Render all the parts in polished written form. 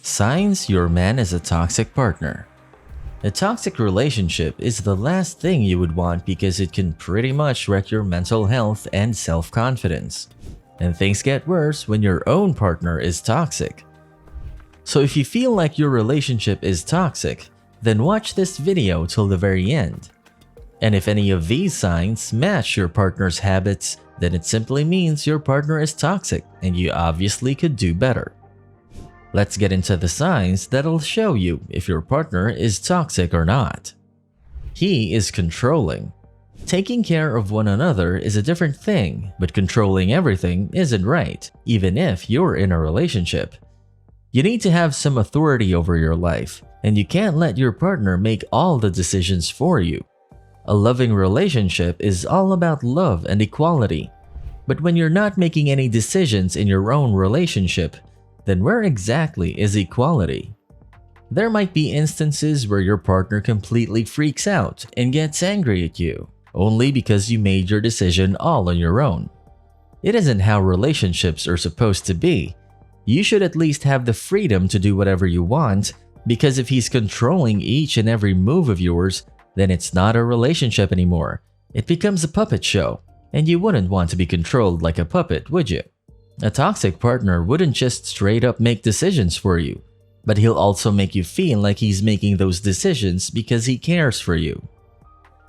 Signs your man is a toxic partner. A toxic relationship is the last thing you would want because it can pretty much wreck your mental health and self-confidence. And things get worse when your own partner is toxic. So if you feel like your relationship is toxic, then watch this video till the very end. And if any of these signs match your partner's habits, then it simply means your partner is toxic and you obviously could do better. Let's get into the signs that'll show you if your partner is toxic or not. He is controlling. Taking care of one another is a different thing, but controlling everything isn't right, even if you're in a relationship. You need to have some authority over your life, and you can't let your partner make all the decisions for you. A loving relationship is all about love and equality. But when you're not making any decisions in your own relationship, then where exactly is equality? There might be instances where your partner completely freaks out and gets angry at you, only because you made your decision all on your own. It isn't how relationships are supposed to be. You should at least have the freedom to do whatever you want, because if he's controlling each and every move of yours, then it's not a relationship anymore. It becomes a puppet show, and you wouldn't want to be controlled like a puppet, would you? A toxic partner wouldn't just straight up make decisions for you, but he'll also make you feel like he's making those decisions because he cares for you.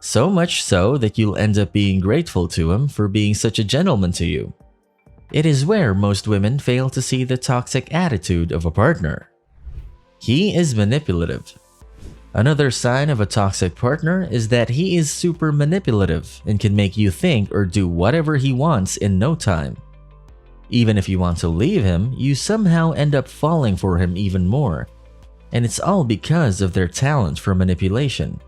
So much so that you'll end up being grateful to him for being such a gentleman to you. It is where most women fail to see the toxic attitude of a partner. He is manipulative. Another sign of a toxic partner is that he is super manipulative and can make you think or do whatever he wants in no time. Even if you want to leave him, you somehow end up falling for him even more, and it's all because of their talent for manipulation.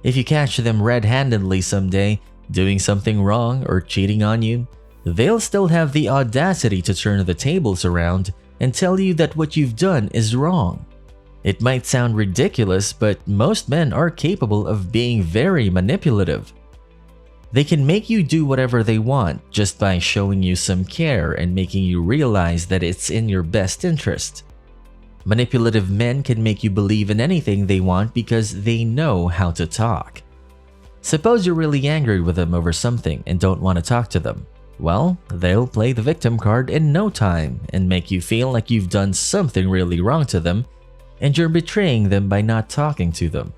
If you catch them red-handedly someday, doing something wrong or cheating on you, they'll still have the audacity to turn the tables around and tell you that what you've done is wrong. It might sound ridiculous, but most men are capable of being very manipulative. They can make you do whatever they want just by showing you some care and making you realize that it's in your best interest. Manipulative men can make you believe in anything they want because they know how to talk. Suppose you're really angry with them over something and don't want to talk to them. Well, they'll play the victim card in no time and make you feel like you've done something really wrong to them and you're betraying them by not talking to them.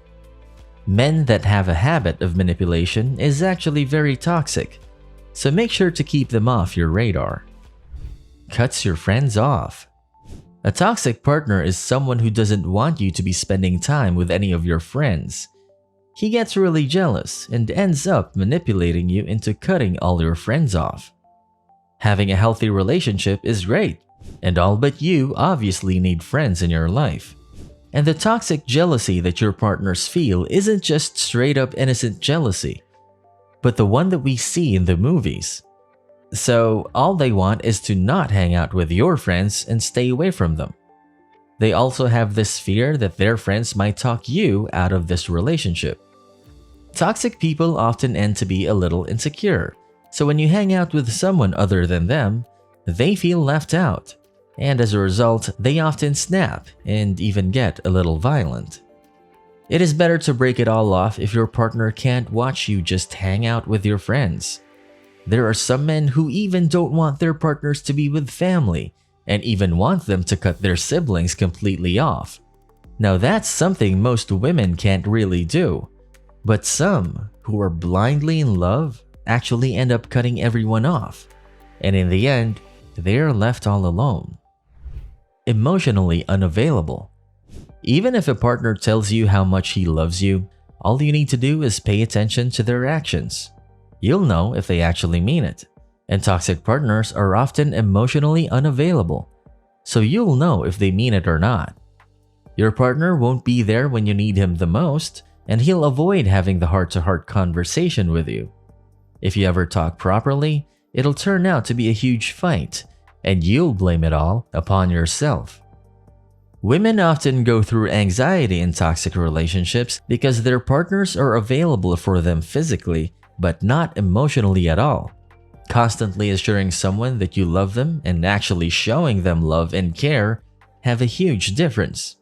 Men that have a habit of manipulation is actually very toxic, so make sure to keep them off your radar. Cuts your friends off. A toxic partner is someone who doesn't want you to be spending time with any of your friends. He gets really jealous and ends up manipulating you into cutting all your friends off. Having a healthy relationship is great, and all but you obviously need friends in your life. And the toxic jealousy that your partners feel isn't just straight up innocent jealousy, but the one that we see in the movies. So all they want is to not hang out with your friends and stay away from them. They also have this fear that their friends might talk you out of this relationship. Toxic people often end to be a little insecure, so when you hang out with someone other than them, they feel left out. And as a result, they often snap and even get a little violent. It is better to break it all off if your partner can't watch you just hang out with your friends. There are some men who even don't want their partners to be with family and even want them to cut their siblings completely off. Now that's something most women can't really do, but some who are blindly in love actually end up cutting everyone off, and in the end, they're left all alone. Emotionally unavailable. Even if a partner tells you how much he loves you, all you need to do is pay attention to their actions. You'll know if they actually mean it. And toxic partners are often emotionally unavailable, so you'll know if they mean it or not. Your partner won't be there when you need him the most, and he'll avoid having the heart-to-heart conversation with you. If you ever talk properly, it'll turn out to be a huge fight, and you'll blame it all upon yourself. Women often go through anxiety in toxic relationships because their partners are available for them physically, but not emotionally at all. Constantly assuring someone that you love them and actually showing them love and care have a huge difference.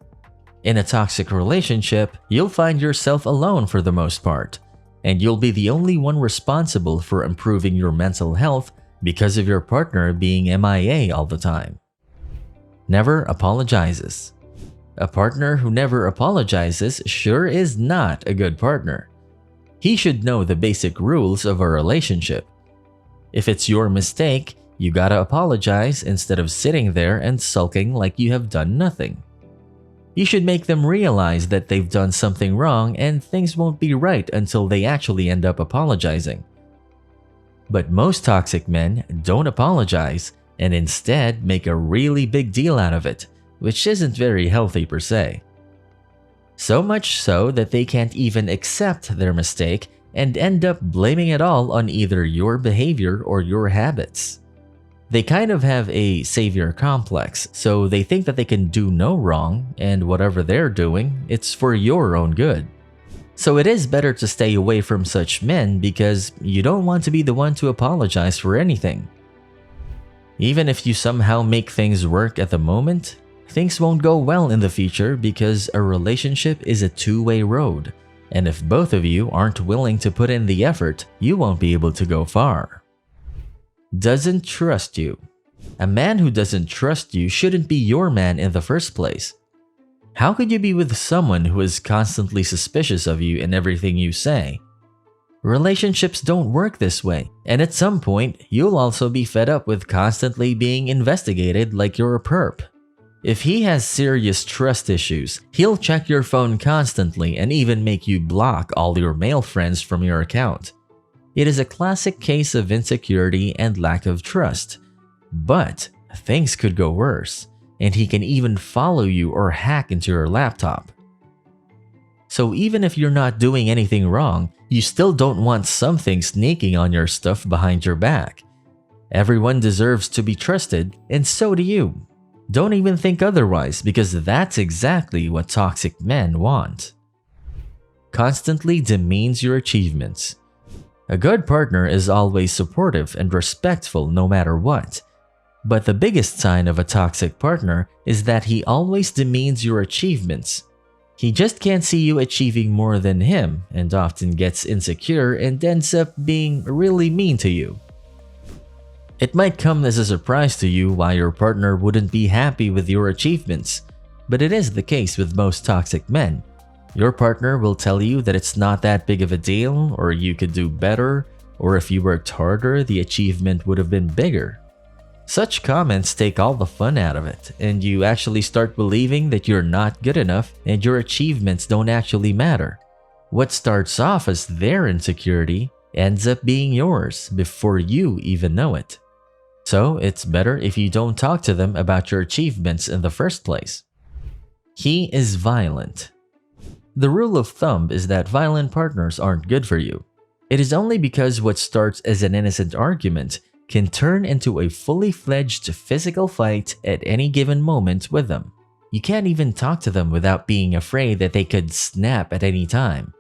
In a toxic relationship, you'll find yourself alone for the most part, and you'll be the only one responsible for improving your mental health because of your partner being MIA all the time. Never apologizes. A partner who never apologizes sure is not a good partner. He should know the basic rules of a relationship. If it's your mistake, you gotta apologize instead of sitting there and sulking like you have done nothing. You should make them realize that they've done something wrong and things won't be right until they actually end up apologizing. But most toxic men don't apologize and instead make a really big deal out of it, which isn't very healthy per se. So much so that they can't even accept their mistake and end up blaming it all on either your behavior or your habits. They kind of have a savior complex, so they think that they can do no wrong, and whatever they're doing, it's for your own good. So it is better to stay away from such men because you don't want to be the one to apologize for anything. Even if you somehow make things work at the moment, things won't go well in the future because a relationship is a two-way road, and if both of you aren't willing to put in the effort, you won't be able to go far. Doesn't trust you. A man who doesn't trust you shouldn't be your man in the first place. How could you be with someone who is constantly suspicious of you and everything you say? Relationships don't work this way, and at some point, you'll also be fed up with constantly being investigated like you're a perp. If he has serious trust issues, he'll check your phone constantly and even make you block all your male friends from your account. It is a classic case of insecurity and lack of trust. But things could go worse, and he can even follow you or hack into your laptop. So even if you're not doing anything wrong, you still don't want something sneaking on your stuff behind your back. Everyone deserves to be trusted, and so do you. Don't even think otherwise because that's exactly what toxic men want. Constantly demeans your achievements. A good partner is always supportive and respectful no matter what. But the biggest sign of a toxic partner is that he always demeans your achievements. He just can't see you achieving more than him and often gets insecure and ends up being really mean to you. It might come as a surprise to you why your partner wouldn't be happy with your achievements, but it is the case with most toxic men. Your partner will tell you that it's not that big of a deal, or you could do better, or if you worked harder, the achievement would have been bigger. Such comments take all the fun out of it, and you actually start believing that you're not good enough and your achievements don't actually matter. What starts off as their insecurity ends up being yours before you even know it. So it's better if you don't talk to them about your achievements in the first place. He is violent. The rule of thumb is that violent partners aren't good for you. It is only because what starts as an innocent argument can turn into a fully fledged physical fight at any given moment with them. You can't even talk to them without being afraid that they could snap at any time.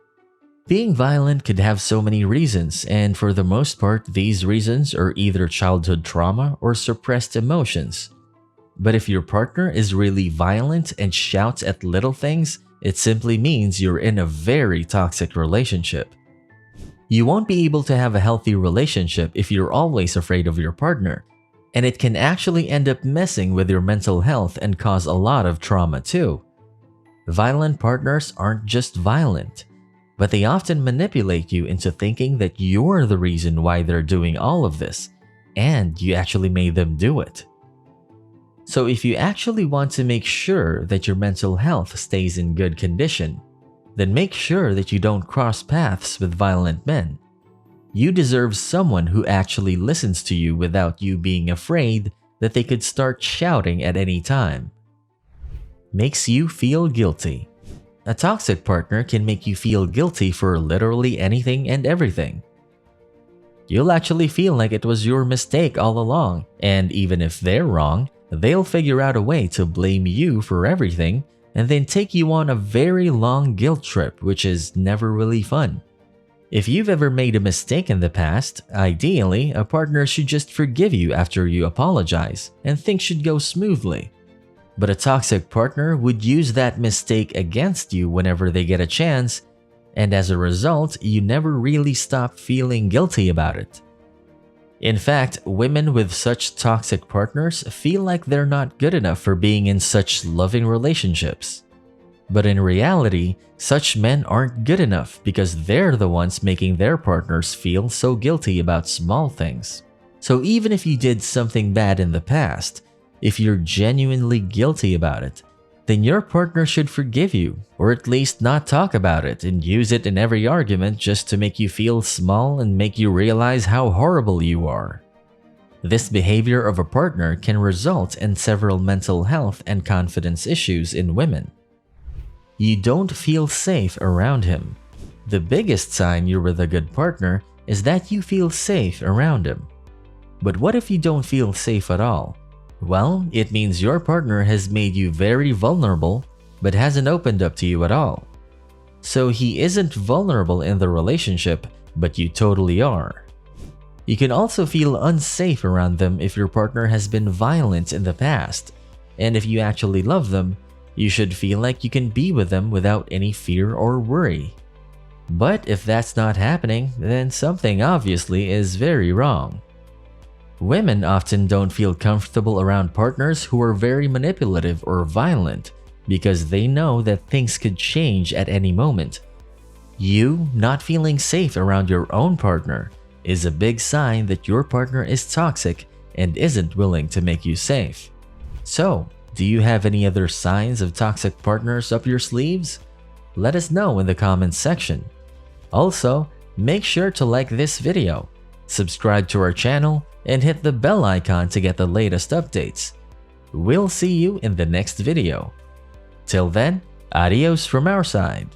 Being violent could have so many reasons, and for the most part, these reasons are either childhood trauma or suppressed emotions. But if your partner is really violent and shouts at little things, it simply means you're in a very toxic relationship. You won't be able to have a healthy relationship if you're always afraid of your partner, and it can actually end up messing with your mental health and cause a lot of trauma too. Violent partners aren't just violent, but they often manipulate you into thinking that you're the reason why they're doing all of this, and you actually made them do it. So if you actually want to make sure that your mental health stays in good condition, then make sure that you don't cross paths with violent men. You deserve someone who actually listens to you without you being afraid that they could start shouting at any time. Makes you feel guilty. A toxic partner can make you feel guilty for literally anything and everything. You'll actually feel like it was your mistake all along, and even if they're wrong, they'll figure out a way to blame you for everything and then take you on a very long guilt trip, which is never really fun. If you've ever made a mistake in the past, ideally, a partner should just forgive you after you apologize, and things should go smoothly. But a toxic partner would use that mistake against you whenever they get a chance, and as a result, you never really stop feeling guilty about it. In fact, women with such toxic partners feel like they're not good enough for being in such loving relationships. But in reality, such men aren't good enough because they're the ones making their partners feel so guilty about small things. So even if you did something bad in the past, if you're genuinely guilty about it, then your partner should forgive you, or at least not talk about it and use it in every argument just to make you feel small and make you realize how horrible you are. This behavior of a partner can result in several mental health and confidence issues in women. You don't feel safe around him. The biggest sign you're with a good partner is that you feel safe around him. But what if you don't feel safe at all? Well, it means your partner has made you very vulnerable but hasn't opened up to you at all. So he isn't vulnerable in the relationship, but you totally are. You can also feel unsafe around them if your partner has been violent in the past, and if you actually love them, you should feel like you can be with them without any fear or worry. But if that's not happening, then something obviously is very wrong. Women often don't feel comfortable around partners who are very manipulative or violent because they know that things could change at any moment. You not feeling safe around your own partner is a big sign that your partner is toxic and isn't willing to make you safe. So, do you have any other signs of toxic partners up your sleeves? Let us know in the comments section. Also, make sure to like this video, subscribe to our channel, and hit the bell icon to get the latest updates. We'll see you in the next video. Till then, adios from our side.